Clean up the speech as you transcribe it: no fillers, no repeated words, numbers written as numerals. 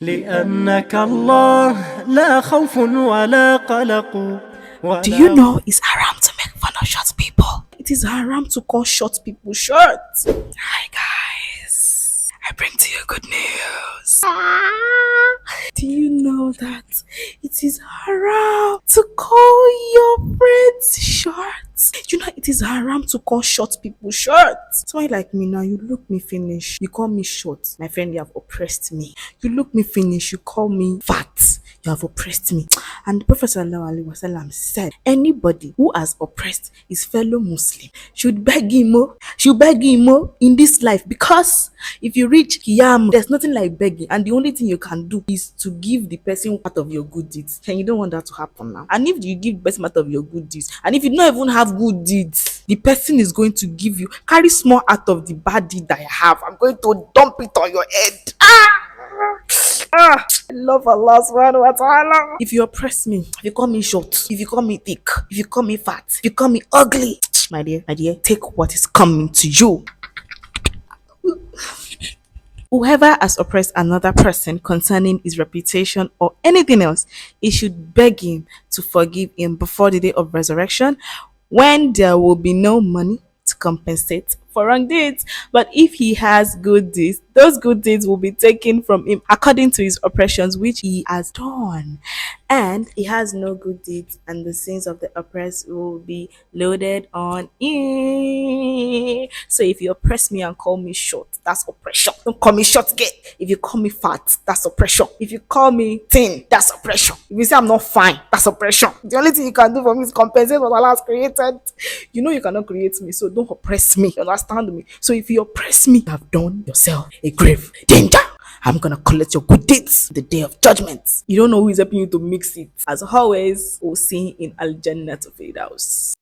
لأنك الله لا خوف ولا قلق Do you ولا know it's haram to make fun of short people? It is haram to call short people short. Hi guys, I bring to you good news. Do you know that it is haram to call your friends short? You know it is haram to call short people short. Somebody like me now, you look me finish, you call me short. My friend, you have oppressed me. You look me finish, you call me fat. You have oppressed me. And the Prophet ﷺ said, anybody who has oppressed his fellow Muslim should beg him more, in this life. Because if you reach Qiyam, there's nothing like begging. And the only thing you can do is to give the person part of your good deeds. And you don't want that to happen now. And if you give the person part of your good deeds, and if you don't even have good deeds, the person is going to give you, carry small out of the bad deed that I have. I'm going to dump it on your head. I love Allah subhanahu wa ta'ala. If you oppress me, if you call me short, if you call me thick, if you call me fat, if you call me ugly, my dear, take what is coming to you. Whoever has oppressed another person concerning his reputation or anything else, he should beg him to forgive him before the day of resurrection, when there will be no money to compensate for wrong deeds. But if he has good deeds, those good deeds will be taken from him according to his oppressions which he has done. And he has no good deeds, and the sins of the oppressed will be loaded on him. So if you oppress me and call me short, that's oppression. Don't call me short gay. If you call me fat, that's oppression. If you call me thin, that's oppression. If you say I'm not fine, that's oppression. The only thing you can do for me is compensate what Allah has created. You know you cannot create me, so don't oppress me. You understand me? So if you oppress me, you have done yourself a grave danger. I'm gonna collect your good deeds the day of judgment. You don't know who is helping you to mix it. As always, we'll see in Al Jannah to Firdaus.